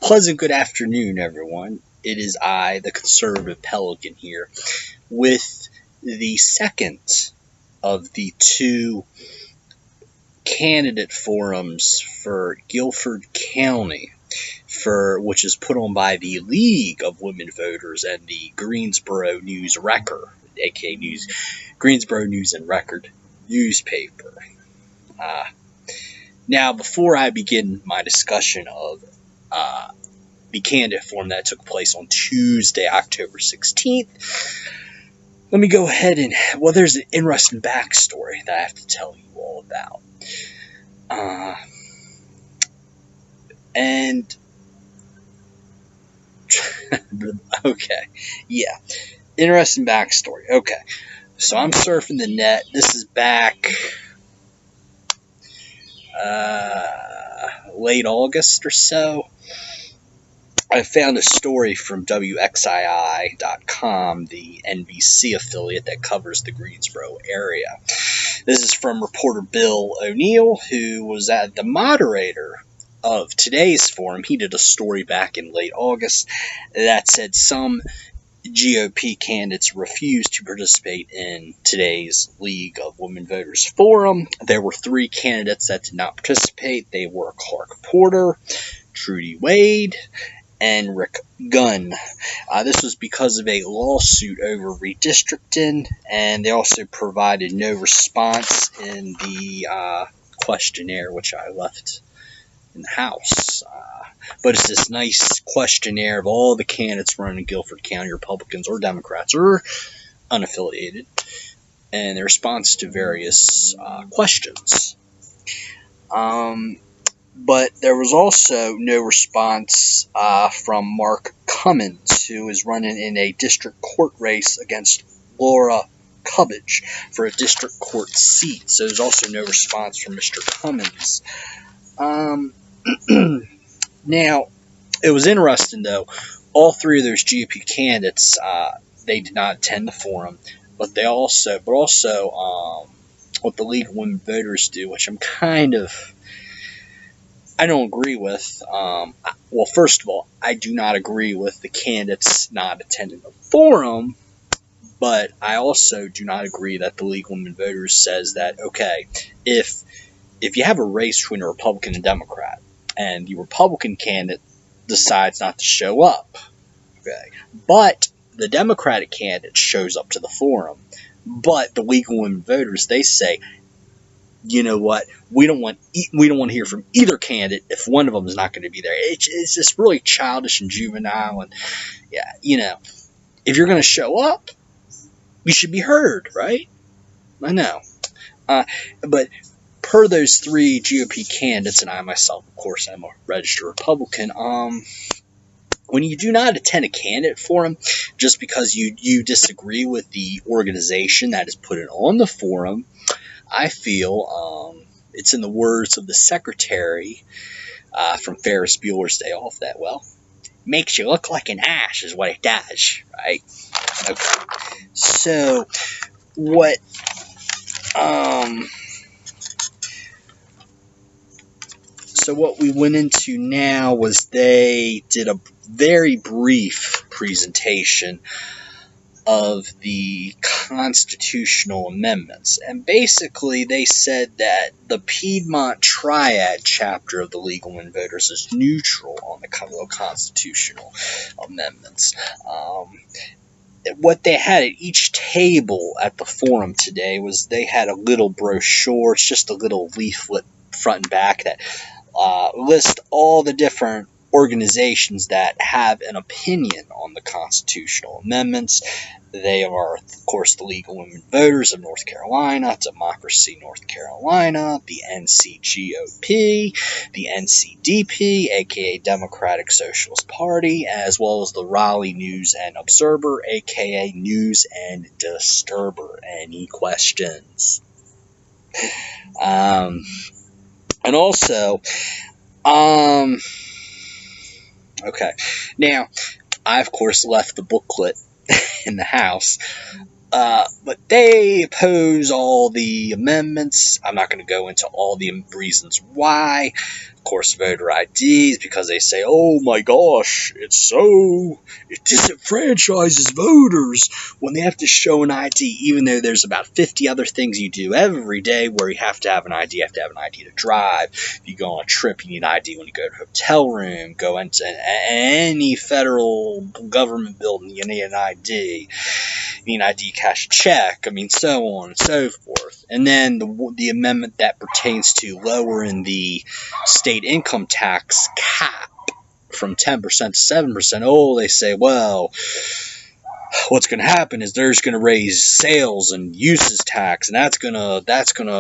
Pleasant good afternoon, everyone. It is I, the conservative Pelican, here with the second of the two candidate forums for Guilford County, which is put on by the League of Women Voters and the Greensboro News Record, aka Greensboro News and Record newspaper. Now, before I begin my discussion of the candidate forum that took place on Tuesday, October 16th, let me go ahead and, there's an interesting backstory that I have to tell you all about. Interesting backstory. Okay, so I'm surfing the net. This is back late August or so. I found a story from WXII.com, the NBC affiliate that covers the Greensboro area. This is from reporter Bill O'Neill, who was the moderator of today's forum. He did a story back in late August that said some GOP candidates refused to participate in today's League of Women Voters Forum. There were 3 candidates that did not participate. They were Clark Porter, Trudy Wade, and Rick Gunn. This was because of a lawsuit over redistricting, and they also provided no response in the questionnaire, which I left in the house. But it's this nice questionnaire of all the candidates running in Guilford County, Republicans or Democrats or unaffiliated, and their response to various questions. But there was also no response from Mark Cummins, who is running in a district court race against Laura Cubbage for a district court seat. So there's also no response from Mr. Cummins. Now, it was interesting, though. All 3 of those GOP candidates, they did not attend the forum, but what the League of Women Voters do, which I don't agree with. First of all, I do not agree with the candidates not attending the forum, but I also do not agree that the League of Women Voters says that, okay, if you have a race between a Republican and Democrat, and the Republican candidate decides not to show up, okay, but the Democratic candidate shows up to the forum, but the League of Women Voters, they say, you know what, we don't want to hear from either candidate if one of them is not going to be there. It's just really childish and juvenile, and if you're going to show up, you should be heard, right? I know, but per those 3 GOP candidates, and I myself, of course, am a registered Republican, when you do not attend a candidate forum just because you disagree with the organization that is put it on the forum, I feel, it's in the words of the secretary from Ferris Bueller's Day Off, that, makes you look like an ass is what it does, right? Okay. So, what we went into now was they did a very brief presentation of the constitutional amendments. And basically they said that the Piedmont Triad chapter of the League of Women Voters is neutral on the constitutional amendments. What they had at each table at the forum today was they had a little brochure. It's just a little leaflet front and back that list all the different organizations that have an opinion on the constitutional amendments. They are, of course, the League of Women Voters of North Carolina, Democracy North Carolina, the NCGOP, the NCDP, aka Democratic Socialist Party, as well as the Raleigh News and Observer, aka News and Disturber. Any questions? And also, okay, now, I, of course, left the booklet in the house. But they oppose all the amendments. I'm not going to go into all the reasons why. Of course, voter IDs, because they say, oh my gosh, it disenfranchises voters when they have to show an ID, even though there's about 50 other things you do every day where you have to have an ID. You have to have an ID to drive. If you go on a trip, you need an ID when you go to a hotel room, go into any federal government building, you need an ID. You need an ID, cash a check, so on and so forth. And then the amendment that pertains to lowering the state income tax cap from 10% to 7%. Oh, they say, well, what's going to happen is there's going to raise sales and uses tax, and that's going to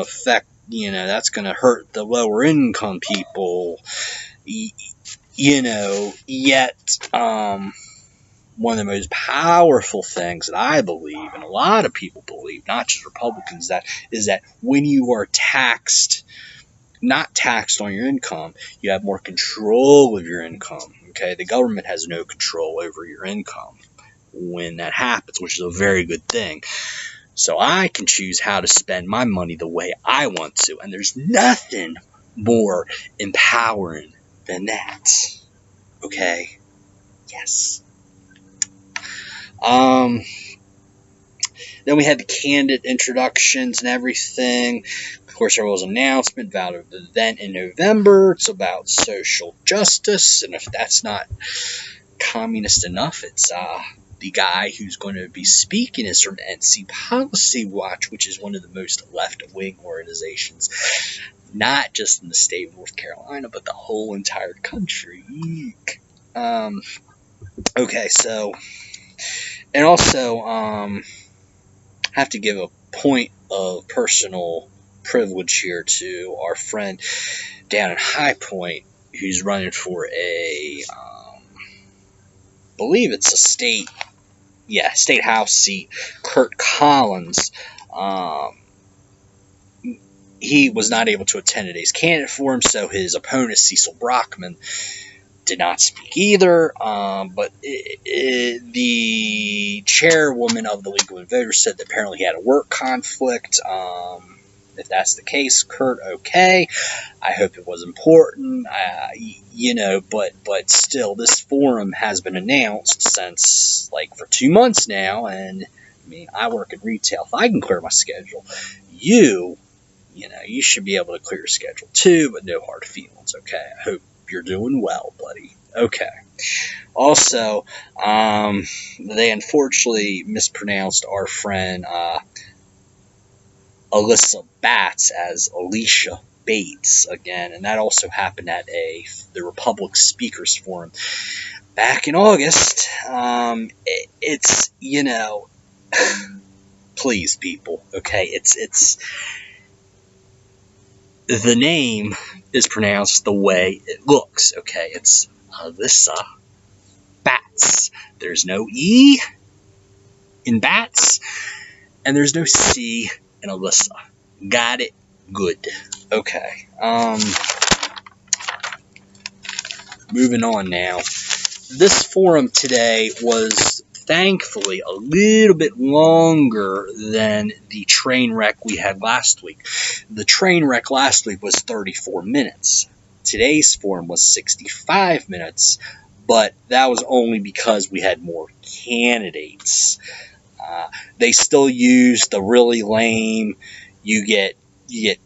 affect, that's going to hurt the lower income people. Yet, one of the most powerful things that I believe, and a lot of people believe, not just Republicans, is that when you are not taxed on your income, you have more control of your income. Okay, the government has no control over your income when that happens, which is a very good thing. So I can choose how to spend my money the way I want to, and there's nothing more empowering than that. Okay? Yes. Then we had the candidate introductions and everything. Of course, there was an announcement about an event in November. It's about social justice, and if that's not communist enough, it's the guy who's going to be speaking is from NC Policy Watch, which is one of the most left-wing organizations, not just in the state of North Carolina, but the whole entire country. Eek. Okay, so, and also, have to give a point of personal privilege here to our friend down in High Point who's running for a, believe it's a state house seat, Kurt Collins. He was not able to attend today's candidate forum, so his opponent, Cecil Brockman, did not speak either, but the chairwoman of the League of Women Voters said that apparently he had a work conflict. If that's the case, Kurt, okay. I hope it was important, but still, this forum has been announced since, for 2 months now, and, I work in retail. If I can clear my schedule, you should be able to clear your schedule too, but no hard feelings, okay? I hope you're doing well, buddy. Okay. Also, they unfortunately mispronounced our friend Alyssa Batts as Alicia Bates again, and that also happened at the Republic Speakers Forum back in August. It's please, people, okay? It's the name is pronounced the way it looks, okay? It's Alyssa Batts. There's no E in Batts, and there's no C in Alyssa. Got it? Good. Okay. Moving on now. This forum today was thankfully a little bit longer than the train wreck we had last week. The train wreck last week was 34 minutes. Today's forum was 65 minutes, but that was only because we had more candidates. They still use the really lame, you get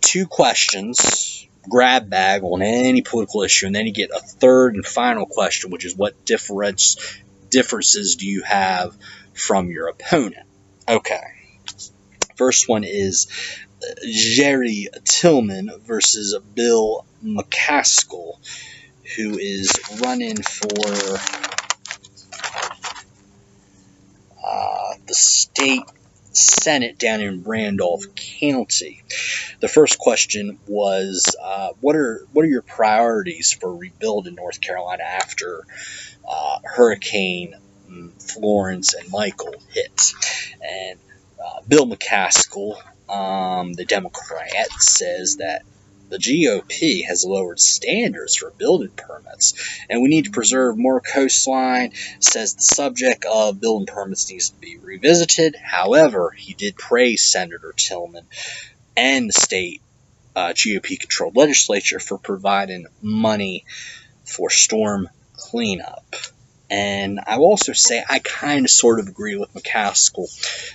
2 questions, grab bag on any political issue, and then you get a third and final question, which is what differences do you have from your opponent? Okay. First one is Jerry Tillman versus Bill McCaskill, who is running for the state Senate down in Randolph County. The first question was, what are your priorities for rebuilding North Carolina after Hurricane Florence and Michael hit? And Bill McCaskill, the Democrat, says that the GOP has lowered standards for building permits, and we need to preserve more coastline. Says the subject of building permits needs to be revisited. However, he did praise Senator Tillman and the state GOP-controlled legislature for providing money for storm cleanup. And I will also say I kind of sort of agree with McCaskill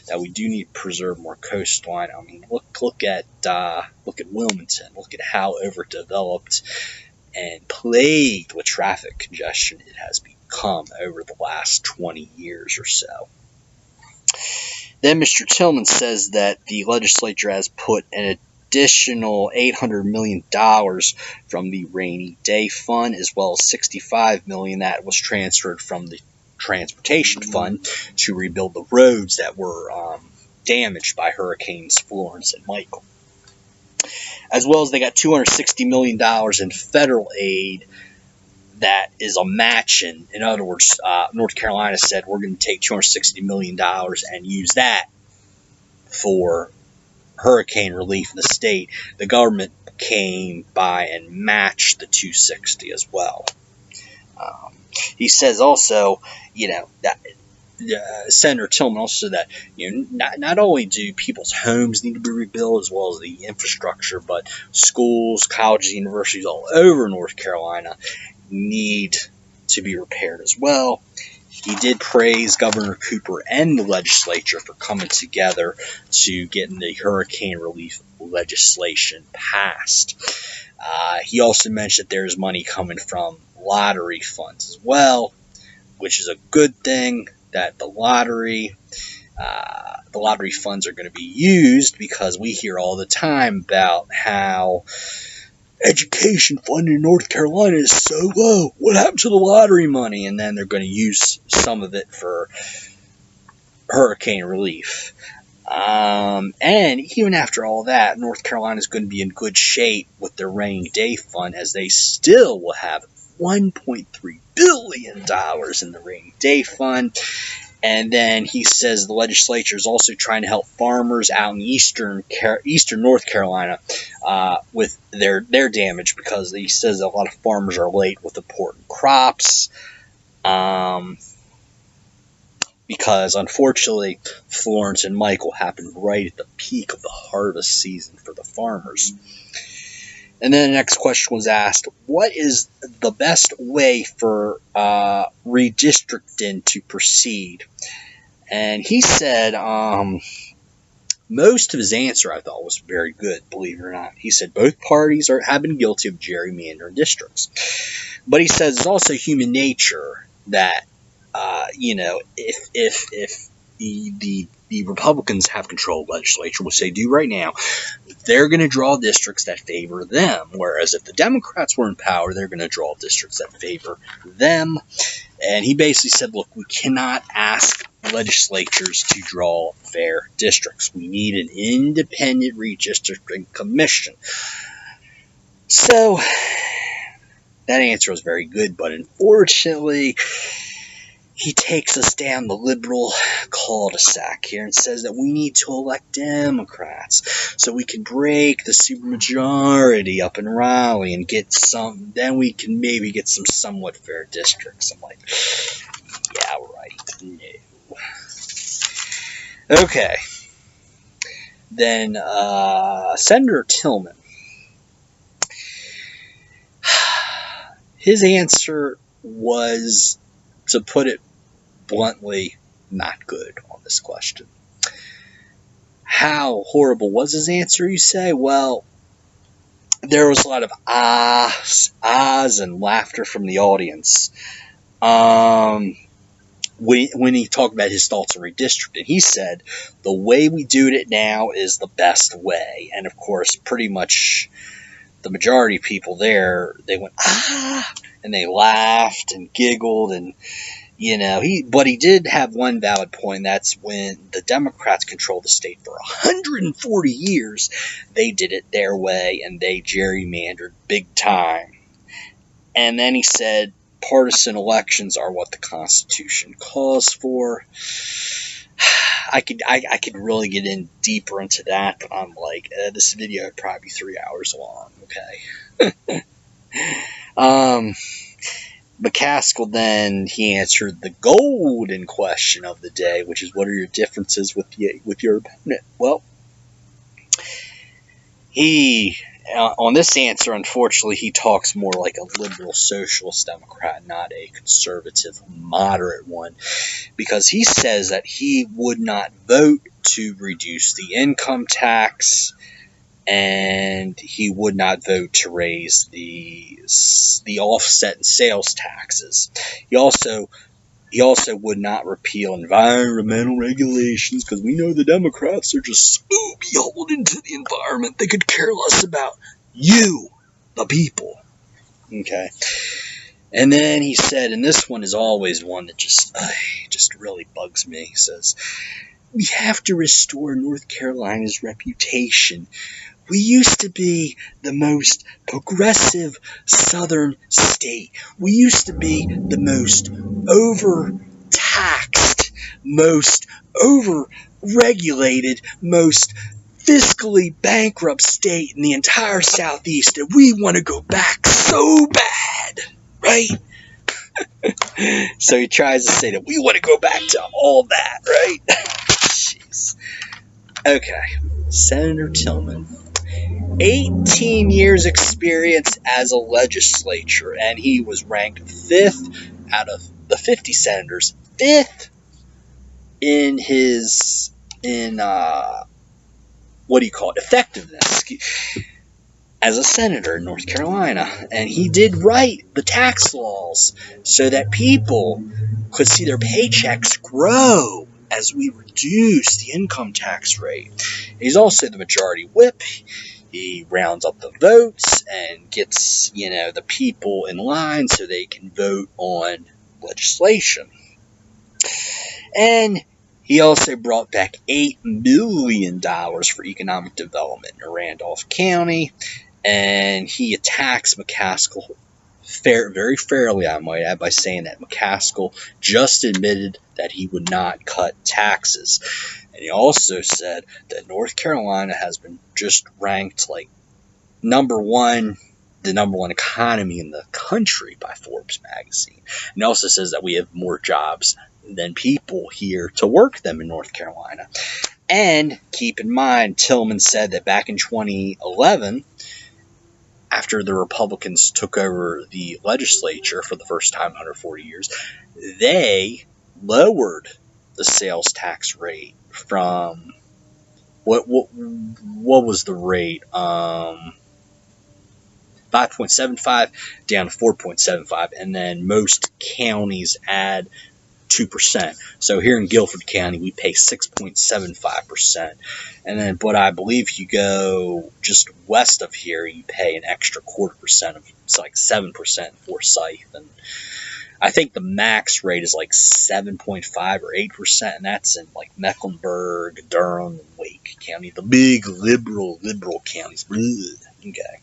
that we do need to preserve more coastline. I mean, look at Wilmington. Look at how overdeveloped and plagued with traffic congestion it has become over the last 20 years or so. Then Mr. Tillman says that the legislature has put an additional $800 million from the rainy day fund, as well as $65 million that was transferred from the transportation fund to rebuild the roads that were damaged by Hurricanes Florence and Michael. As well as they got $260 million in federal aid that is a match. In other words, North Carolina said we're going to take $260 million and use that for hurricane relief in the state. The government came by and matched the 260 as well. He says also, that Senator Tillman also said that not only do people's homes need to be rebuilt as well as the infrastructure, but schools, colleges, universities all over North Carolina need to be repaired as well. He did praise Governor Cooper and the legislature for coming together to getting the hurricane relief legislation passed. He also mentioned that there's money coming from lottery funds as well, which is a good thing that the lottery funds are going to be used, because we hear all the time about how education funding in North Carolina is so low. What happened to the lottery money? And then they're going to use some of it for hurricane relief. And even after all that, North Carolina is going to be in good shape with their rainy day fund, as they still will have $1.3 billion in the rainy day fund. And then he says the legislature is also trying to help farmers out in eastern North Carolina with their damage, because he says a lot of farmers are late with important crops, because unfortunately Florence and Michael happened right at the peak of the harvest season for the farmers. And then the next question was asked, what is the best way for redistricting to proceed? And he said, most of his answer I thought was very good, believe it or not. He said both parties have been guilty of gerrymandering districts. But he says it's also human nature that, if the Republicans have control of the legislature, which they do right now, they're going to draw districts that favor them. Whereas if the Democrats were in power, they're going to draw districts that favor them. And he basically said, look, we cannot ask legislatures to draw fair districts. We need an independent redistricting commission. So that answer was very good, but unfortunately, he takes us down the liberal cul-de-sac here and says that we need to elect Democrats so we can break the supermajority up in Raleigh and then we can maybe get some somewhat fair districts. I'm like, yeah, right, no. Okay. Then Senator Tillman. His answer was, to put it bluntly, not good on this question. How horrible was his answer, you say? Well, there was a lot of ahs and laughter from the audience when he talked about his thoughts on redistricting. He said, the way we do it now is the best way. And of course, pretty much the majority of people there, they went, and they laughed and giggled, and but he did have one valid point. That's when the Democrats controlled the state for 140 years, they did it their way and they gerrymandered big time. And then he said partisan elections are what the Constitution calls for. I could really get in deeper into that, but I'm like, this video would probably be 3 hours long. Okay. McCaskill then he answered the golden question of the day, which is, what are your differences with your opponent? Well, he on this answer, unfortunately, he talks more like a liberal socialist Democrat, not a conservative moderate one, because he says that he would not vote to reduce the income tax, and he would not vote to raise the offset in sales taxes. He also would not repeal environmental regulations, because we know the Democrats are just so beholden to the environment they could care less about you, the people. Okay. And then he said, and this one is always one that just really bugs me. He says, we have to restore North Carolina's reputation. We used to be the most progressive southern state. We used to be the most overtaxed, most overregulated, most fiscally bankrupt state in the entire Southeast, and we want to go back so bad, right? So he tries to say that we want to go back to all that, right? Jeez. Okay, Senator Tillman. 18 years experience as a legislature, and he was ranked 5th out of the 50 senators, 5th in effectiveness as a senator in North Carolina. And he did write the tax laws so that people could see their paychecks grow as we reduce the income tax rate. He's also the majority whip. He rounds up the votes and gets, the people in line so they can vote on legislation. And he also brought back $8 million for economic development in Randolph County. And he attacks McCaskill very fairly, I might add, by saying that McCaskill just admitted that he would not cut taxes. And he also said that North Carolina has been just ranked like the number one economy in the country by Forbes magazine. And he also says that we have more jobs than people here to work them in North Carolina. And keep in mind, Tillman said that back in 2011, after the Republicans took over the legislature for the first time in 140 years, they lowered the sales tax rate from what was the rate? 5.75 down to 4.75, and then most counties add 2%. So here in Guilford County, we pay 6.75%. And then, but I believe if you go just west of here, you pay an extra 0.25%. It's like 7% in Forsyth. And I think the max rate is like 7.5 or 8%, and that's in like Mecklenburg, Durham, and Wake County, the big liberal counties. Okay.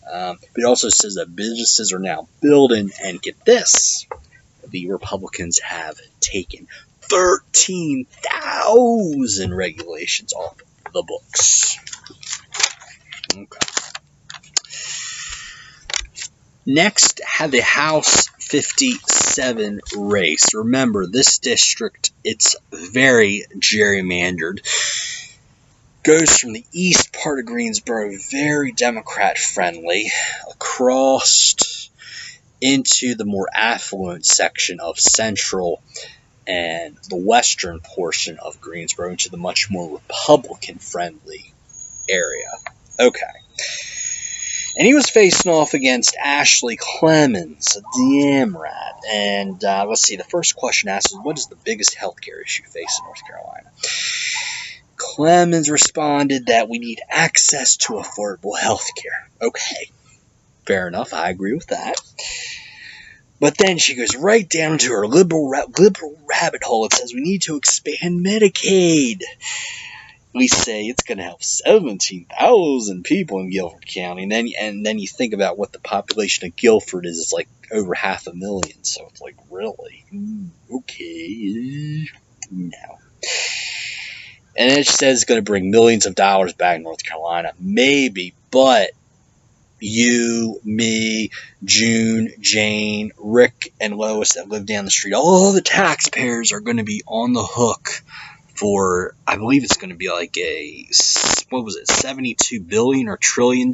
But it also says that businesses are now building, and get this, the Republicans have taken 13,000 regulations off the books. Okay. Next, have the House 57 race. Remember, this district, it's very gerrymandered. Goes from the east part of Greensboro, very Democrat-friendly, across into the more affluent section of central and the western portion of Greensboro, into the much more Republican-friendly area. Okay. And he was facing off against Ashley Clemens, a Democrat. And let's see, the first question asked is, what is the biggest healthcare issue facing North Carolina? Clemens responded that we need access to affordable health care. Okay, fair enough, I agree with that. But then she goes right down to her liberal rabbit hole. It says we need to expand Medicaid. We say it's going to help 17,000 people in Guilford County. And then you think about what the population of Guilford is. It's like over 500,000. So it's like, really? Okay. No. And it says it's going to bring millions of dollars back to North Carolina. Maybe, but you, me, June, Jane, Rick, and Lois that live down the street, all the taxpayers are going to be on the hook for, I believe it's going to be like a, what was it, $72 billion or $1 trillion.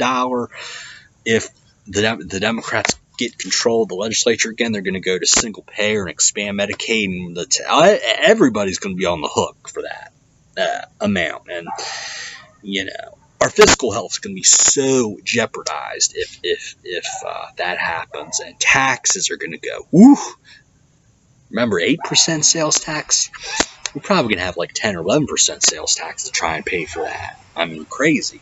If the Democrats get control of the legislature again, they're going to go to single payer and expand Medicaid, and everybody's going to be on the hook for that amount. And our fiscal health is going to be so jeopardized if that happens, and taxes are going to go. Woo! Remember 8% sales tax? We're probably going to have like 10 or 11% sales tax to try and pay for that. I mean, crazy.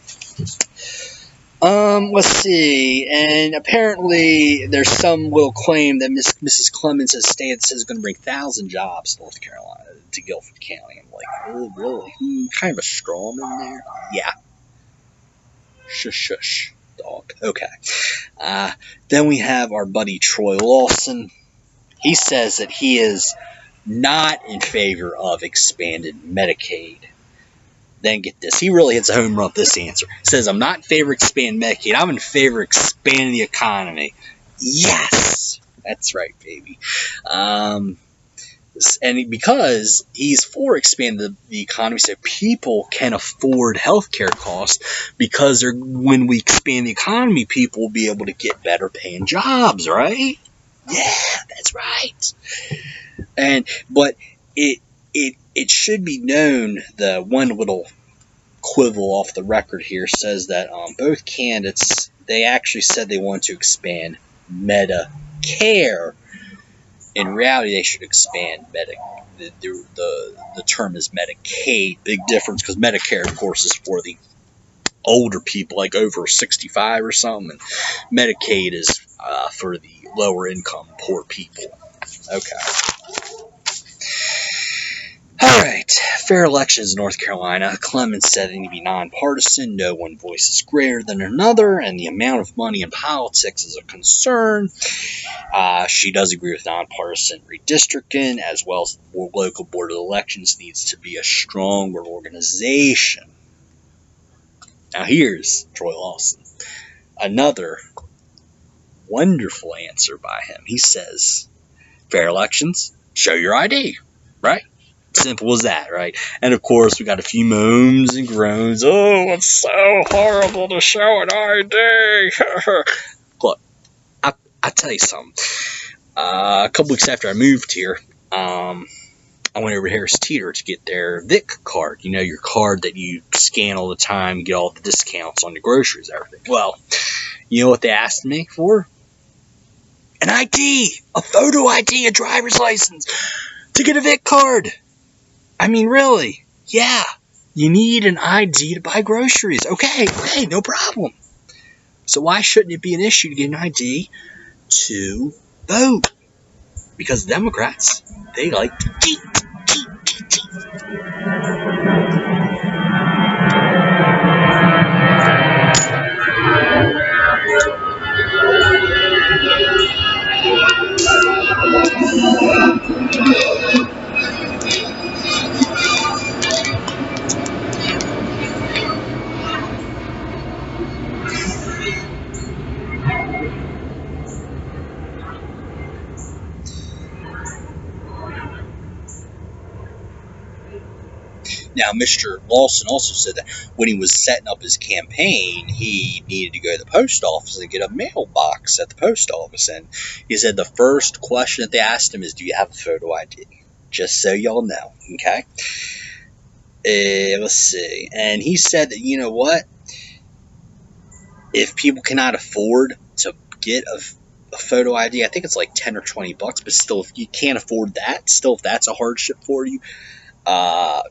Let's see. And apparently, there's some will claim that Mrs. Clements has stated this is going to bring 1,000 jobs to North Carolina, to Guilford County. I'm like, oh, really? Kind of a straw man there. Yeah. Shush, shush, dog. Okay. Then we have our buddy Troy Lawson. He says that he is not in favor of expanded Medicaid. Then get this. He really hits a home run with this answer. He says, I'm not in favor of expanding Medicaid. I'm in favor of expanding the economy. Yes! That's right, baby. And because he's for expanding the economy so people can afford healthcare costs, because when we expand the economy, people will be able to get better paying jobs, right? Yeah, that's right. But it should be known, the one little quibble off the record here says that both candidates, they actually said they want to expand Medicare. In reality, they should expand the term is Medicaid. Big difference, because Medicare, of course, is for the older people, like over 65 or something. And Medicaid is for the lower income, poor people. Okay. All right. Fair elections in North Carolina. Clements said they need to be nonpartisan. No one voice is greater than another, and the amount of money in politics is a concern. She does agree with nonpartisan redistricting, as well as the local board of elections needs to be a stronger organization. Now here's Troy Lawson. Another wonderful answer by him. He says, fair elections, show your ID, right? Simple as that, right? And of course, we got a few moans and groans. Oh, it's so horrible to show an ID. Look, I tell you something. A couple weeks after I moved here, I went over to Harris Teeter to get their VIC card. You know, your card that you scan all the time, get all the discounts on the groceries, everything. Well, you know what they asked me for? An ID, a photo ID, a driver's license to get a VIC card. I mean, really? Yeah, you need an ID to buy groceries. Okay, no problem. So why shouldn't it be an issue to get an ID to vote? Because Democrats, they like to cheat. Now, Mr. Lawson also said that when he was setting up his campaign, he needed to go to the post office and get a mailbox at the post office. And he said the first question that they asked him is, do you have a photo ID? Just so y'all know, okay? Let's see. And he said that, you know what? If people cannot afford to get a photo ID, I think it's like 10 or 20 bucks, but still, if you can't afford that, still, if that's a hardship for you,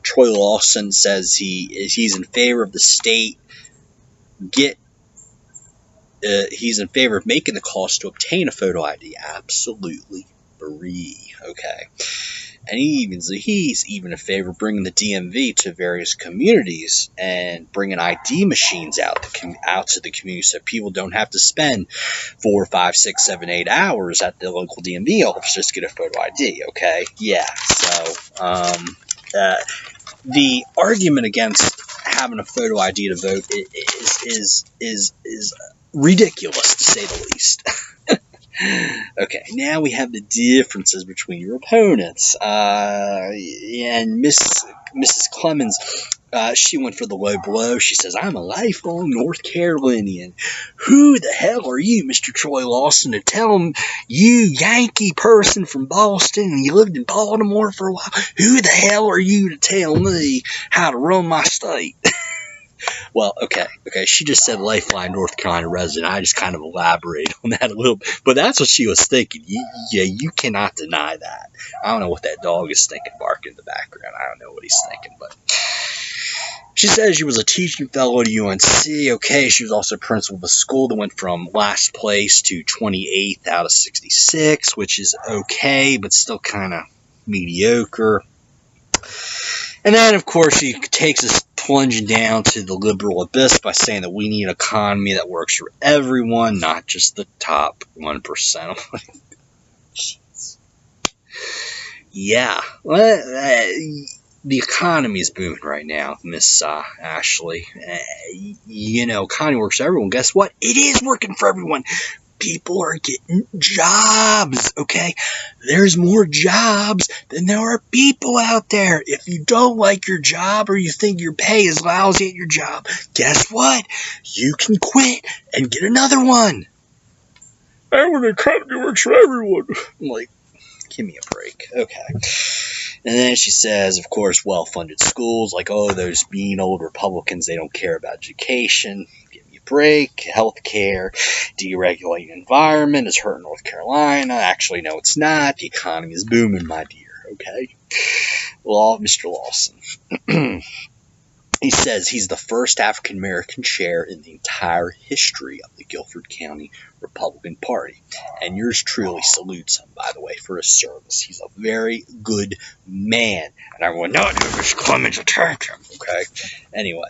Troy Lawson says he's in favor of the state he's in favor of making the cost to obtain a photo ID absolutely free. Okay, and he's even in favor of bringing the DMV to various communities and bringing ID machines out to the community, so people don't have to spend 4, 5, 6, 7, 8 hours at the local DMV office just to get a photo ID. Okay, yeah, so the argument against having a photo ID to vote is ridiculous, to say the least. Okay, now we have the differences between your opponents. And Mrs. Clemens, she went for the low blow. She says, I'm a lifelong North Carolinian. Who the hell are you, Mr. Troy Lawson, to tell him, you Yankee person from Boston, and you lived in Baltimore for a while? Who the hell are you to tell me how to run my state? Well, okay, she just said lifeline North Carolina resident. I just kind of elaborate on that a little bit, but that's what she was thinking. You cannot deny that. I don't know what that dog is thinking, barking in the background. I don't know what he's thinking, but she says she was a teaching fellow at UNC. Okay, she was also principal of a school that went from last place to 28th out of 66, which is okay, but still kind of mediocre. And then, of course, she takes us plunging down to the liberal abyss by saying that we need an economy that works for everyone, not just the top 1%. Yeah, well, the economy is booming right now, Miss Ashley. Economy works for everyone. Guess what? It is working for everyone. People are getting jobs, okay? There's more jobs than there are people out there. If you don't like your job or you think your pay is lousy at your job, guess what? You can quit and get another one. And when the economy works for everyone. I'm like, give me a break. Okay. And then she says, of course, well-funded schools, like, oh, those mean old Republicans, they don't care about education. Break, healthcare, deregulating environment is hurting North Carolina. Actually, no, it's not. The economy is booming, my dear. Okay, Mr. Lawson. He says he's the first African American chair in the entire history of the Guilford County Republican Party, and yours truly salutes him, by the way, for his service. He's a very good man, and I will not do Mr. Clemens attack him. Okay, anyway.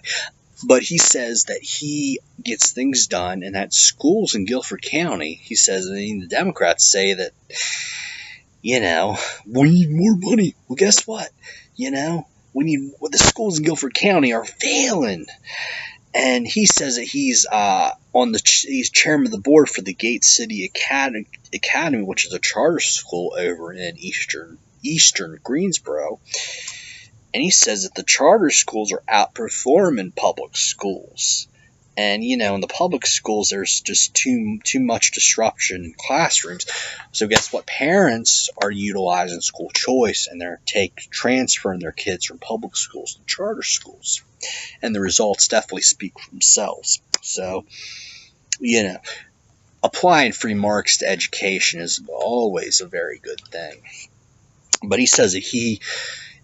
But he says that he gets things done and that schools in Guilford County, he says, the Democrats say that, we need more money. Well, guess what? The schools in Guilford County are failing. And he says that he's he's chairman of the board for the Gate City Academy, which is a charter school over in eastern Greensboro. And he says that the charter schools are outperforming public schools. And, in the public schools, there's just too much disruption in classrooms. So guess what? Parents are utilizing school choice, and they're transferring their kids from public schools to charter schools. And the results definitely speak for themselves. So, applying free marks to education is always a very good thing. But he says that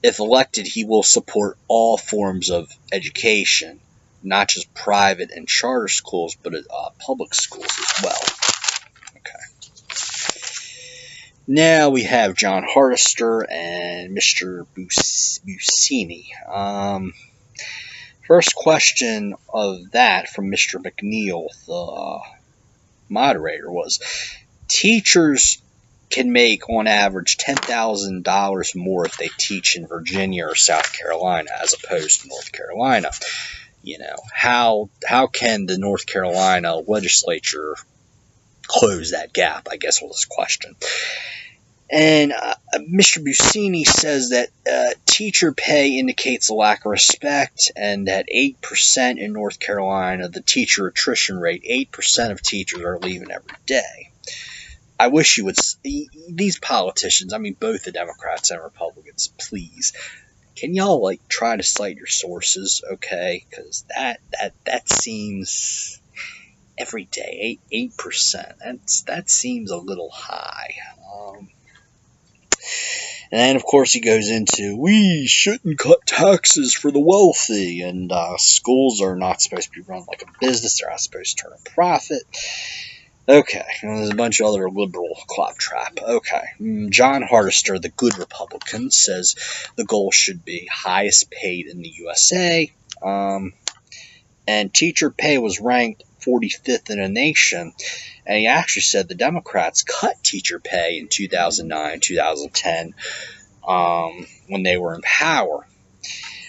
if elected, he will support all forms of education, not just private and charter schools, but public schools as well. Okay. Now we have John Hardister and Mr. Busini. First question of that from Mr. McNeil, the moderator, was, teachers can make on average $10,000 more if they teach in Virginia or South Carolina as opposed to North Carolina. How can the North Carolina legislature close that gap, I guess, was his question. And Mr. Busini says that teacher pay indicates a lack of respect, and that 8% in North Carolina, the teacher attrition rate, 8% of teachers are leaving every day. I wish you would, these politicians, both the Democrats and Republicans, please, can y'all try to cite your sources, okay? Because that seems every day 8%. That seems a little high. And then, of course, he goes into, we shouldn't cut taxes for the wealthy, and schools are not supposed to be run like a business. They're not supposed to turn a profit. Okay, and there's a bunch of other liberal claptrap. Okay, John Hardister, the good Republican, says the goal should be highest paid in the USA. And teacher pay was ranked 45th in the nation. And he actually said the Democrats cut teacher pay in 2009, 2010, when they were in power.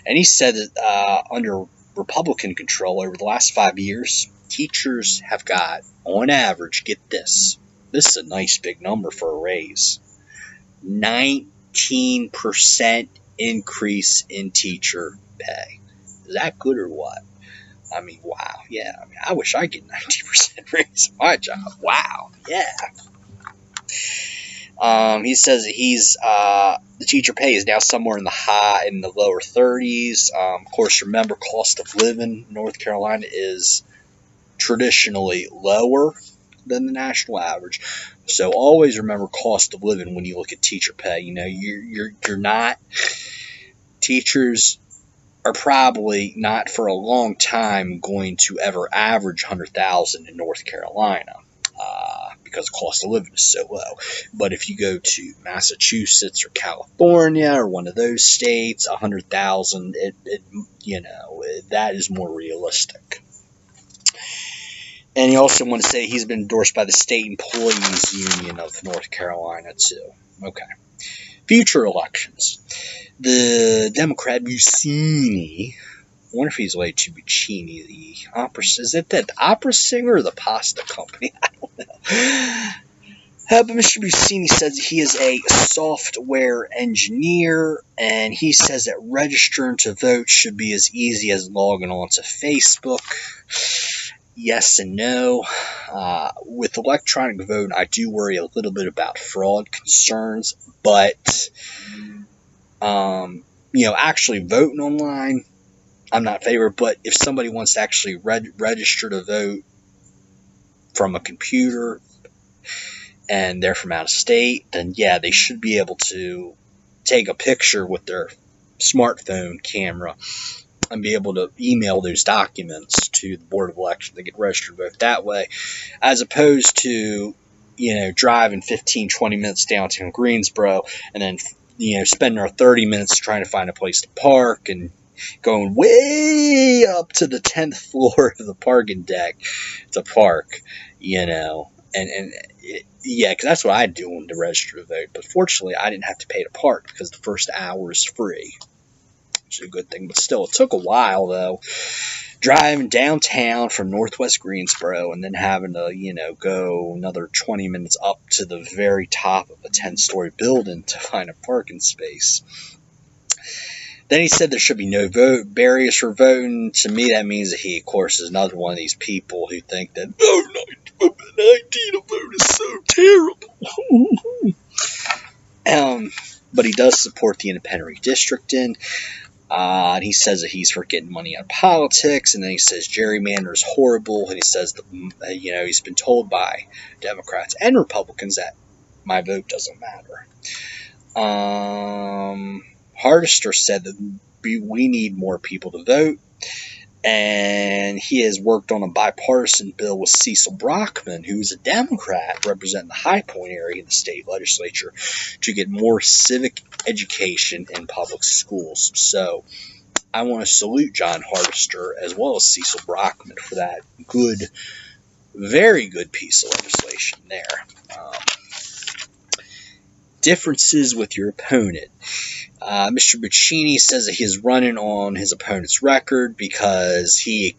And he said that under Republican control over the last 5 years, teachers have got, on average, get this. This is a nice big number for a raise. 19% increase in teacher pay. Is that good or what? I mean, wow. Yeah, I mean, I wish I get 90% raise in my job. Wow. Yeah. He says that the teacher pay is now somewhere in the lower 30s. Of course, remember, cost of living in North Carolina is traditionally lower than the national average. So always remember cost of living when you look at teacher pay. You know, you're not, teachers are probably not for a long time going to ever average 100,000 in North Carolina. Because cost of living is so low. But if you go to Massachusetts or California or one of those states, 100,000, that is more realistic. And he also want to say he's been endorsed by the State Employees Union of North Carolina too. Okay. Future elections. The Democrat Busini, I wonder if he's related to Buccini, the opera. Is it the opera singer or the pasta company? I don't know. But Mr. Busini says he is a software engineer, and he says that registering to vote should be as easy as logging on to Facebook. Yes and no. With electronic vote, I do worry a little bit about fraud concerns, but actually voting online, I'm not in favor. But if somebody wants to actually register to vote from a computer and they're from out of state, then yeah, they should be able to take a picture with their smartphone camera and be able to email those documents to the Board of Elections to get registered to vote that way, as opposed to, driving 15, 20 minutes downtown Greensboro and then, spending our 30 minutes trying to find a place to park and going way up to the 10th floor of the parking deck to park, because that's what I do to register to vote. But fortunately, I didn't have to pay to park because the first hour is free, which is a good thing. But still, it took a while, though, driving downtown from Northwest Greensboro and then having to, go another 20 minutes up to the very top of a 10-story building to find a parking space. Then he said there should be no barriers for voting. To me, that means that he, of course, is another one of these people who think that, 19 to vote is so terrible. But he does support the independent redistricting. And he says that he's for getting money out of politics. And then he says gerrymander is horrible. And he says that, he's been told by Democrats and Republicans that my vote doesn't matter. Hardister said that we need more people to vote, and he has worked on a bipartisan bill with Cecil Brockman, who's a Democrat representing the High Point area in the state legislature, to get more civic education in public schools. So I want to salute John Hardister as well as Cecil Brockman for that good, very good piece of legislation there. Differences with your opponent. Mr. Buccini says that he is running on his opponent's record because he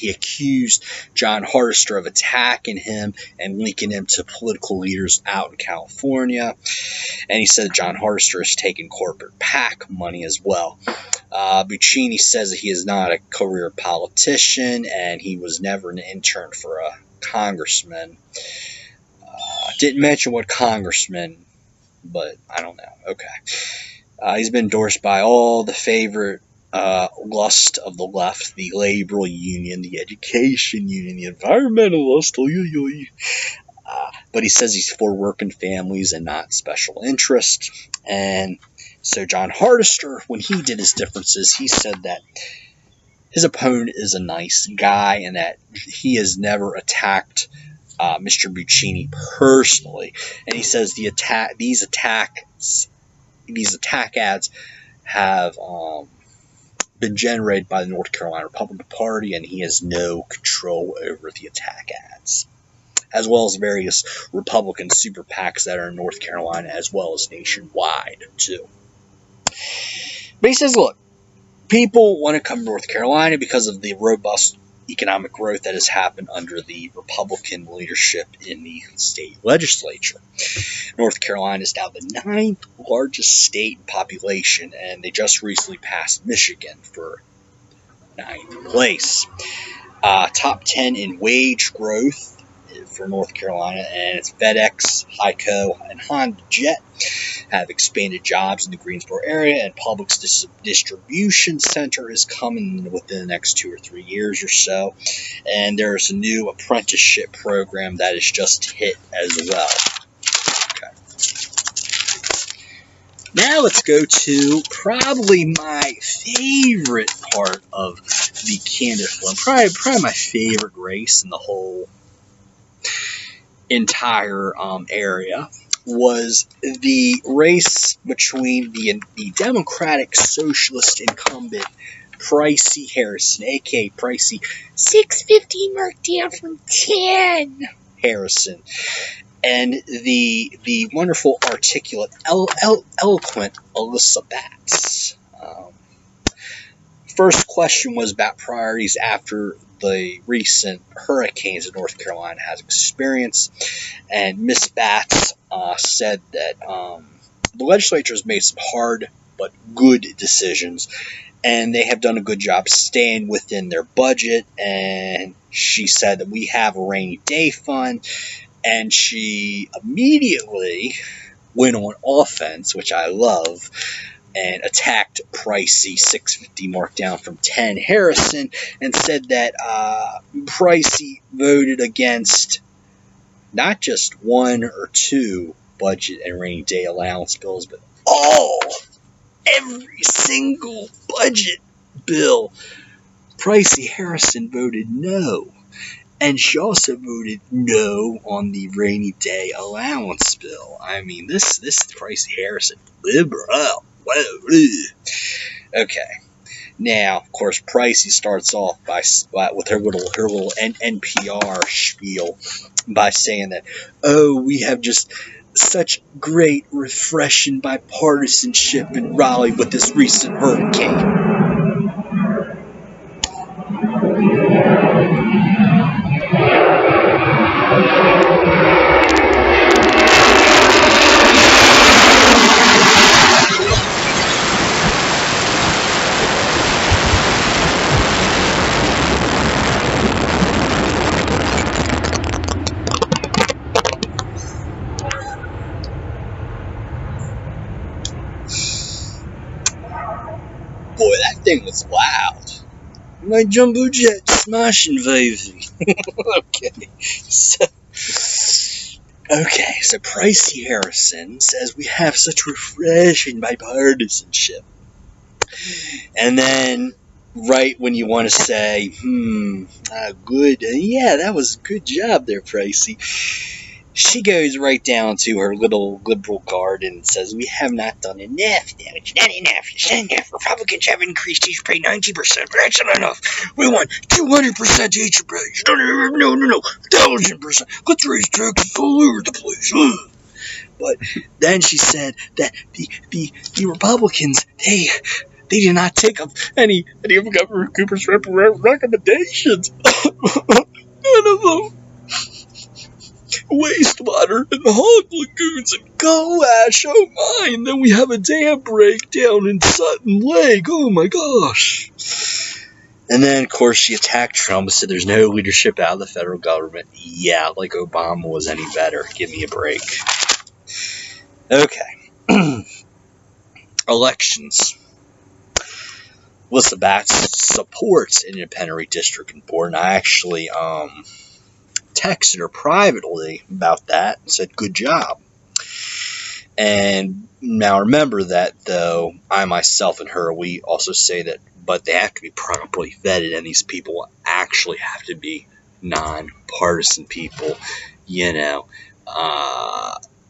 accused John Hardister of attacking him and linking him to political leaders out in California. And he said John Hardister is taking corporate PAC money as well. Buccini says that he is not a career politician and he was never an intern for a congressman. Didn't mention what congressman, but I don't know. Okay. He's been endorsed by all the favorite lust of the left, the labor union, the education union, the environmentalist. But he says he's for working families and not special interest. And so John Hardister, when he did his differences, he said that his opponent is a nice guy and that he has never attacked Mr. Buccini personally. And he says these attack ads have been generated by the North Carolina Republican Party, and he has no control over the attack ads, as well as various Republican super PACs that are in North Carolina, as well as nationwide, too. But he says, look, People want to come to North Carolina because of the robust economic growth that has happened under the Republican leadership in the state legislature. North Carolina is now the 9th largest state in population, and they just recently passed Michigan for 9th place. Top 10 in wage growth for North Carolina, and it's FedEx, Hyco, and Honda Jet have expanded jobs in the Greensboro area, and Publix distribution center is coming within the next 2 or 3 years or so, and there's a new apprenticeship program that is just hit as well. Okay. Now let's go to probably my favorite part of the candidate forum, probably my favorite race in the whole entire area, was the race between the Democratic Socialist incumbent Pricey Harrison, aka Pricey 650 marked down from 10 Harrison, and the wonderful, articulate, eloquent Alyssa Batts. First question was about priorities after the recent hurricanes that North Carolina has experienced, and Miss Batts said that the legislature has made some hard but good decisions, and they have done a good job staying within their budget. And she said that we have a rainy day fund, and she immediately went on offense, which I love, and attacked Pricey 650 marked down from 10 Harrison, and said that Pricey voted against not just 1 or 2 budget and rainy day allowance bills, but every single budget bill. Pricey Harrison voted no. And she also voted no on the rainy day allowance bill. I mean, this Pricey Harrison, liberal. Okay. Now, of course, Pricey starts off with her little NPR spiel by saying that, we have just such great, refreshing bipartisanship in Raleigh with this recent hurricane. Boy, that thing was loud. My jumbo jet smashing, baby. So Pricey Harrison says we have such refreshing bipartisanship. And then, right when you want to say, good, yeah, that was a good job there, Pricey, she goes right down to her little liberal garden and says, we have not done enough now. It's not enough. It's not enough. Republicans have increased teacher pay 90%, but that's not enough. We want 200% teacher pay. No, 1,000%. Let's raise taxes all over the place. But then she said that the Republicans, they did not take up any of Governor Cooper's recommendations. None of them. Wastewater and hog lagoons and coal ash, oh my, and then we have a dam breakdown in Sutton Lake, oh my gosh. And then, of course, she attacked Trump and said there's no leadership out of the federal government. Yeah, like Obama was any better. Give me a break. Okay. Elections. Alyssa Batts supports independent redistricting board, and I actually texted her privately about that and said, good job. And now remember that, though, I myself and her, we also say that, but they have to be properly vetted, and these people actually have to be nonpartisan people. It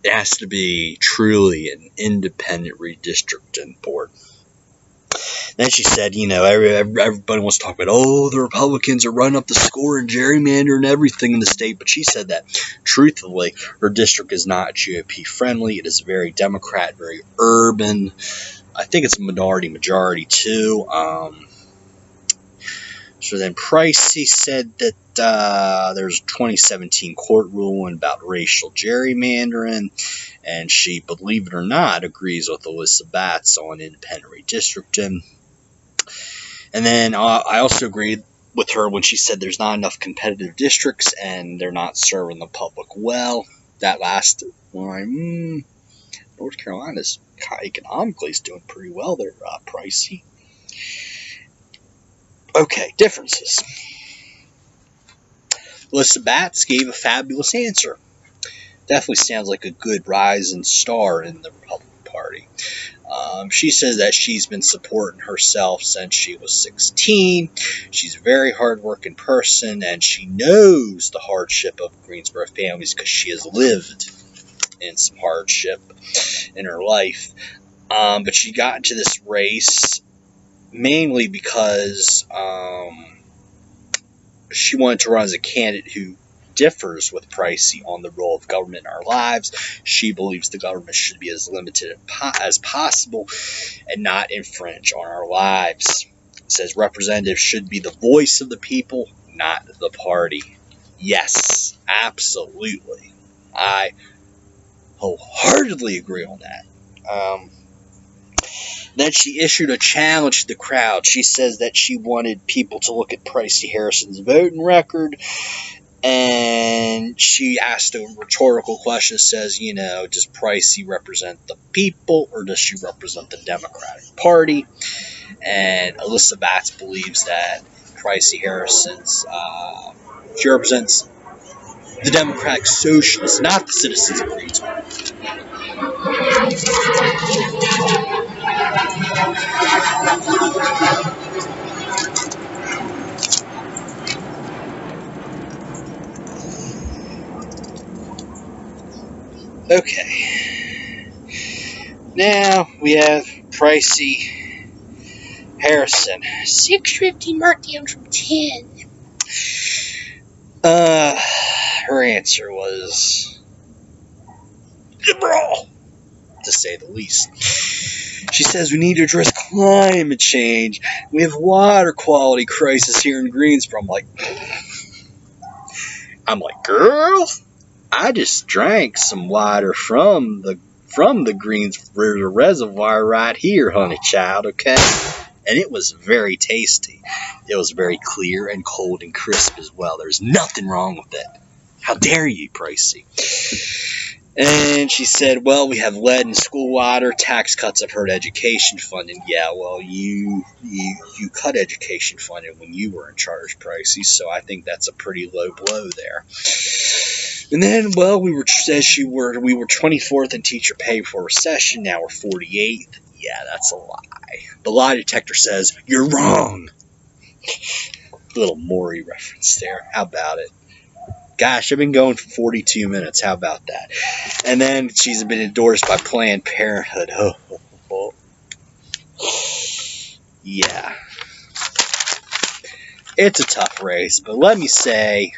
has to be truly an independent redistricting board. Then she said, everybody wants to talk about, the Republicans are running up the score and gerrymander and everything in the state. But she said that, truthfully, her district is not GOP friendly. It is very Democrat, very urban, I think it's majority too. So then Pricey said that there's a 2017 court ruling about racial gerrymandering, and she, believe it or not, agrees with Alyssa Batts on independent redistricting. And then I also agreed with her when she said there's not enough competitive districts and they're not serving the public well. That last line, North Carolina's economically is doing pretty well there, Pricey. Okay, differences. Alyssa Batts gave a fabulous answer. Definitely sounds like a good rising star in the Republican Party. She says that she's been supporting herself since she was 16. She's a very hardworking person, and she knows the hardship of Greensboro families because she has lived in some hardship in her life. But she got into this race mainly because she wanted to run as a candidate who differs with Pricey on the role of government in our lives. She believes the government should be as limited as possible and not infringe on our lives. It says representatives should be the voice of the people, not the party. Yes, absolutely. I wholeheartedly agree on that. Then she issued a challenge to the crowd. She says that she wanted people to look at Pricey Harrison's voting record, and she asked a rhetorical question that says, does Pricey represent the people or does she represent the Democratic Party? And Alyssa Batts believes that Pricey Harrison's, she represents the Democratic Socialists, not the citizens of Greensboro. Okay. Now we have Pricey Harrison. 650 markdown from 10. Her answer was liberal, to say the least. She says we need to address climate change. We have water quality crisis here in Greensboro. I'm like, girl, I just drank some water from the Greensboro Reservoir right here, honey child, okay? And it was very tasty. It was very clear and cold and crisp as well. There's nothing wrong with it. How dare you, Pricey? And she said, well, we have lead in school water. Tax cuts have hurt education funding. Yeah, well, you cut education funding when you were in charge, Pricey, so I think that's a pretty low blow there. And then, well, we were 24th in teacher pay before recession. Now we're 48th. Yeah, that's a lie. The lie detector says, you're wrong. Little Maury reference there. How about it? Gosh, I've been going for 42 minutes. How about that? And then she's been endorsed by Planned Parenthood. Oh. Yeah. It's a tough race, but let me say,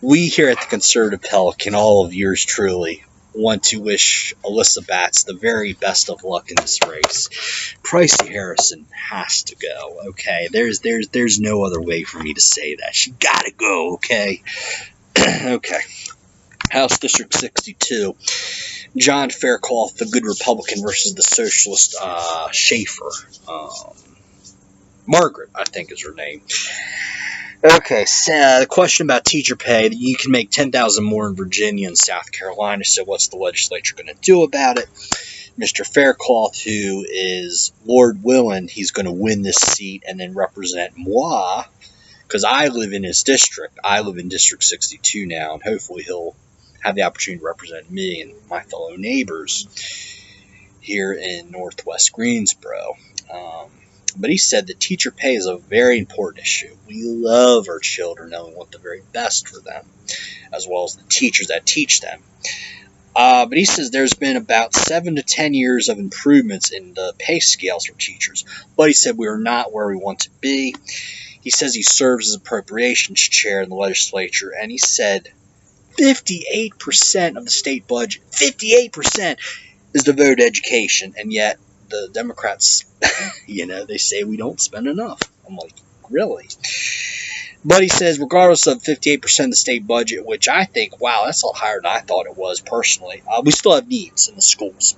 we here at the Conservative Pelican, all of yours truly, want to wish Alyssa Batts the very best of luck in this race. Pricey Harrison has to go, okay? There's no other way for me to say that. She gotta go, okay? Okay. House District 62. John Faircloth, the good Republican, versus the socialist Schaefer. Margaret, I think is her name. Okay, so the question about teacher pay, you can make $10,000 more in Virginia and South Carolina, so what's the legislature going to do about it? Mr. Faircloth, who is Lord willing, he's going to win this seat and then represent moi, because I live in his district. I live in District 62 now, and hopefully he'll have the opportunity to represent me and my fellow neighbors here in Northwest Greensboro. But he said that teacher pay is a very important issue. We love our children and we want the very best for them, as well as the teachers that teach them. But he says there's been about 7 to 10 years of improvements in the pay scales for teachers. But he said we are not where we want to be. He says he serves as appropriations chair in the legislature, and he said 58% of the state budget, 58% is devoted to education, and yet the Democrats, they say we don't spend enough. I'm like, really? But he says, regardless of 58% of the state budget, which I think, wow, that's a lot higher than I thought it was personally, we still have needs in the schools.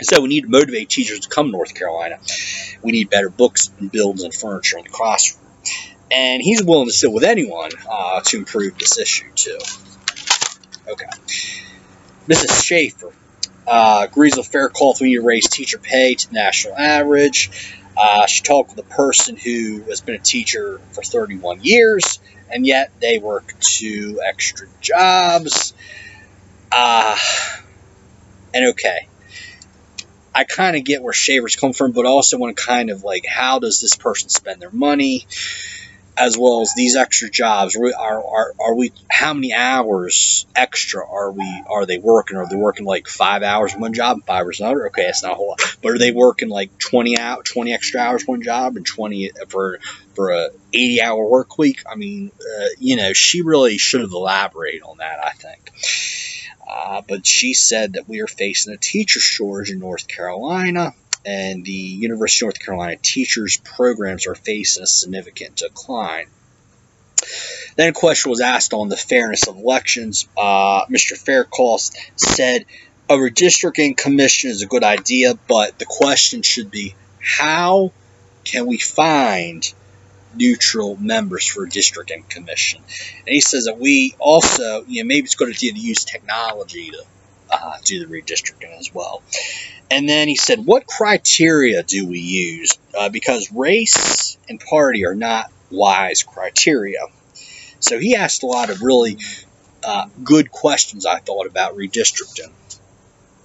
So we need to motivate teachers to come to North Carolina. We need better books and buildings and furniture in the classroom. And he's willing to sit with anyone to improve this issue, too. Okay. Mrs. Schaefer agrees with fair call we need to raise teacher pay to the national average. She talked with a person who has been a teacher for 31 years, and yet they work 2 extra jobs. And okay, I kind of get where Schaefer's come from, but also want to kind of like, how does this person spend their money, as well as these extra jobs? Are we? How many hours extra are they working? Are they working like 5 hours one job and 5 hours another? Okay, that's not a whole lot. But are they working like 20 extra hours one job and 20 for a 80-hour work week? I mean, she really should have elaborated on that, I think. But she said that we are facing a teacher shortage in North Carolina, and the University of North Carolina teachers programs are facing a significant decline. Then a question was asked on the fairness of elections. Mr. Faircloth said a redistricting commission is a good idea, but the question should be, how can we find neutral members for a districting commission? And he says that we also, maybe it's going to use technology to do the redistricting as well. And then he said, what criteria do we use? Because race and party are not wise criteria. So he asked a lot of really good questions, I thought, about redistricting.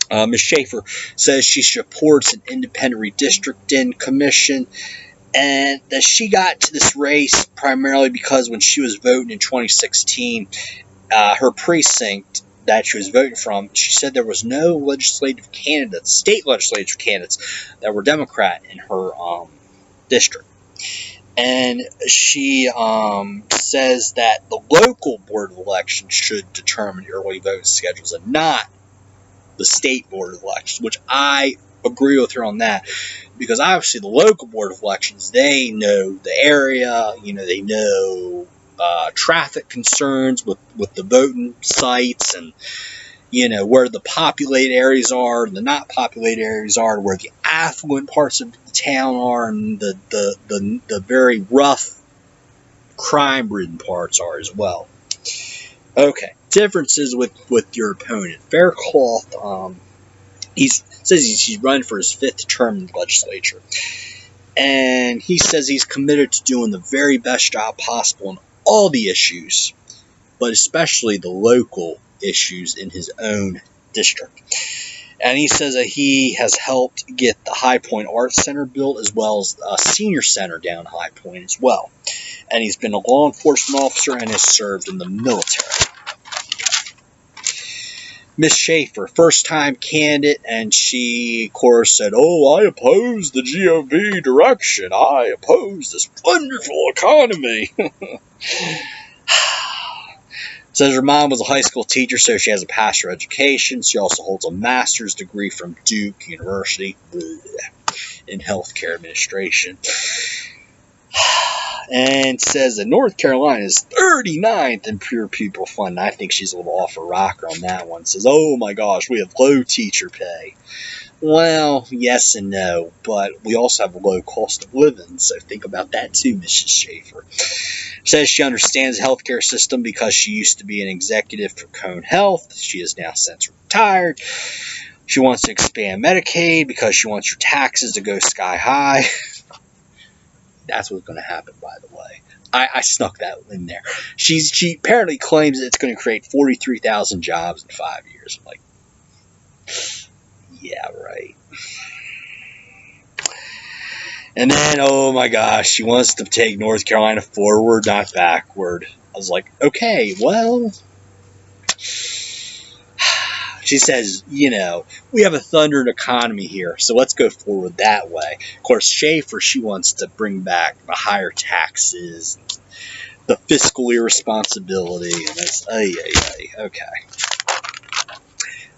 Ms. Schaefer says she supports an independent redistricting commission, and that she got to this race primarily because when she was voting in 2016, her precinct that she was voting from, she said there was no legislative candidates, state legislative candidates, that were Democrat in her district. And she says that the local board of elections should determine early voting schedules and not the state board of elections, which I agree with her on that, because obviously the local board of elections, they know the area, they know traffic concerns with the voting sites, and where the populated areas are and the not populated areas are, where the affluent parts of the town are, and the very rough crime-ridden parts are as well. Okay, differences with your opponent. Faircloth, he says he's running for his 5th term in the legislature, and he says he's committed to doing the very best job possible in all the issues, but especially the local issues in his own district. And he says that he has helped get the High Point Arts Center built, as well as a senior center down High Point as well. And he's been a law enforcement officer and has served in the military. Miss Schaefer, first-time candidate, and she, of course, said, I oppose the GOP direction. I oppose this wonderful economy. Says her mom was a high school teacher, so she has a bachelor's education. She also holds a master's degree from Duke University in healthcare administration. And says that North Carolina is 39th in pure pupil funding. I think she's a little off her rocker on that one. Says, oh my gosh, we have low teacher pay. Well, yes and no, but we also have a low cost of living, so think about that too, Mrs. Schaefer. Says she understands the healthcare system because she used to be an executive for Cone Health. She is now since retired. She wants to expand Medicaid because she wants your taxes to go sky high. That's what's going to happen, by the way. I snuck that in there. She apparently claims that it's going to create 43,000 jobs in 5 years. I'm like, yeah, right. And then, oh my gosh, she wants to take North Carolina forward, not backward. I was like, okay, well. She says, we have a thundering economy here, so let's go forward that way. Of course, Schaefer, she wants to bring back the higher taxes, the fiscal irresponsibility, and that's okay.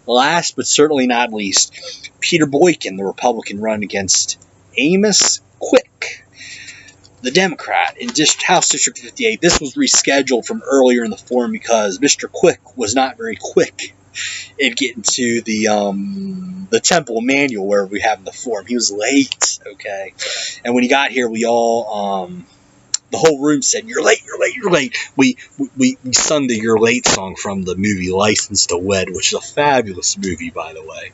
Last but certainly not least, Peter Boykin, the Republican, run against Amos Quick, the Democrat, in House District 58. This was rescheduled from earlier in the forum because Mr. Quick was not very quick in getting to the Temple Manual where we have in the forum. He was late, okay? And when he got here, we all, the whole room said, "You're late, you're late, you're late." We sung the "You're Late" song from the movie License to Wed, which is a fabulous movie, by the way.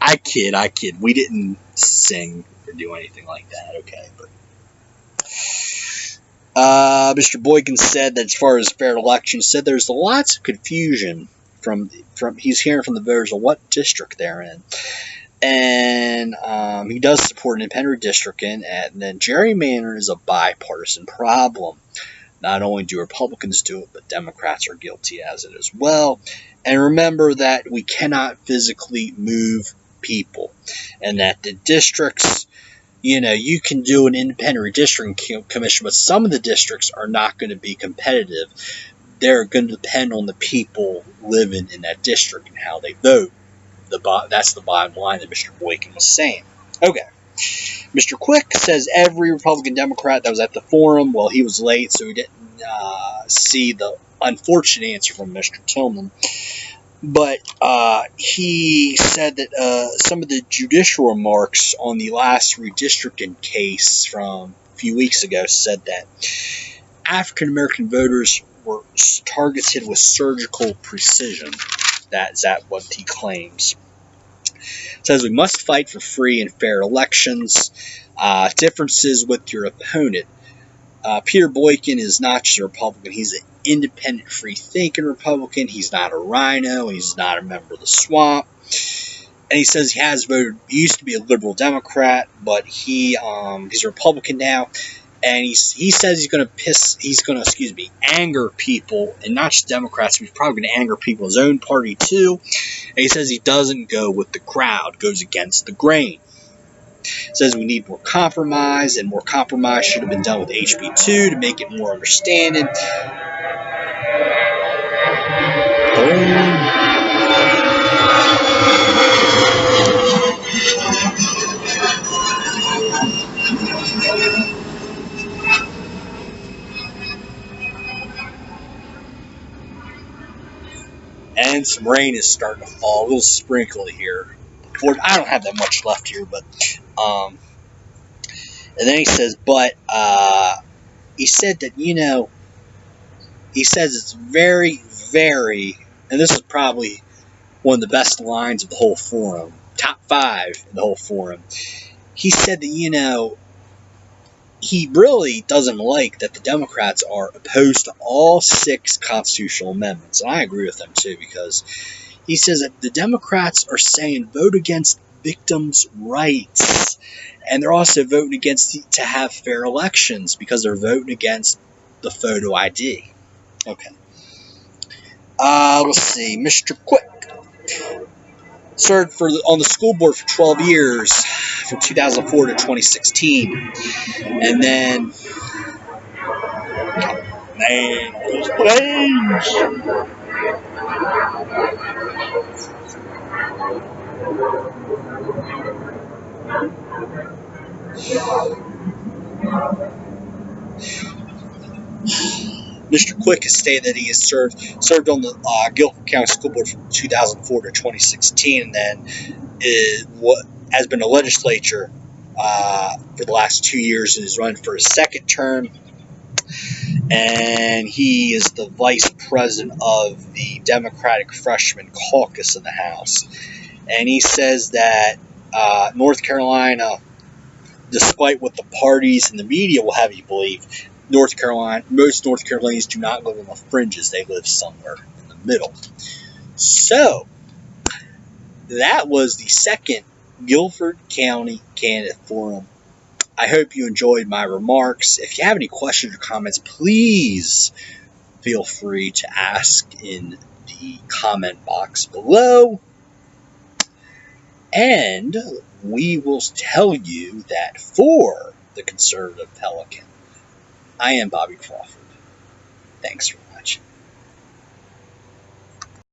I kid. We didn't sing or do anything like that, okay? But Mr. Boykin said that as far as fair elections, said there's lots of confusion from he's hearing from the voters of what district they're in. And he does support independent redistricting, and then gerrymandering is a bipartisan problem. Not only do Republicans do it, but Democrats are guilty as it as well. And remember that we cannot physically move people, and that the districts, you can do an independent redistricting commission, but some of the districts are not going to be competitive. They're going to depend on the people living in that district and how they vote. That's the bottom line that Mr. Boykin was saying. Okay. Mr. Quick says every Republican Democrat that was at the forum, well, he was late, so he didn't see the unfortunate answer from Mr. Tillman. But he said that some of the judicial remarks on the last redistricting case from a few weeks ago said that African American voters were targeted with surgical precision. That's what he claims. It says we must fight for free and fair elections. Differences with your opponent. Peter Boykin is not just a Republican. He's an independent, free-thinking Republican. He's not a rhino. He's not a member of the swamp. And he says he has voted. He used to be a liberal Democrat, but he's a Republican now. And he says he's going to anger people, and not just Democrats, but he's probably going to anger people in his own party too. And he says he doesn't go with the crowd, goes against the grain. Says we need more compromise, and more compromise should have been done with HB 2 to make it more understanding. And some rain is starting to fall, a little sprinkly here. I don't have that much left here, but and then he says, he said that, he says it's very, very, and this is probably one of the best lines of the whole forum, top 5 in the whole forum. He said that, he really doesn't like that the Democrats are opposed to all 6 constitutional amendments. And I agree with him, too, because he says that the Democrats are saying vote against victims' rights. And they're also voting against to have fair elections because they're voting against the photo ID. Okay. Let's see. Mr. Quick served on the school board for 12 years, from 2004 to 2016. And then, Mr. Quick has stated that he has served on the Guilford County School Board from 2004 to 2016, and then has been a legislature for the last 2 years and is running for his second term. And he is the vice president of the Democratic Freshman Caucus in the House. And he says that North Carolina, despite what the parties and the media will have you believe, most North Carolinians do not live on the fringes. They live somewhere in the middle. So, that was the second Guilford County Candidate Forum. I hope you enjoyed my remarks. If you have any questions or comments, please feel free to ask in the comment box below. And we will tell you that for the Conservative Pelican, I am Bobby Crawford. Thanks for watching.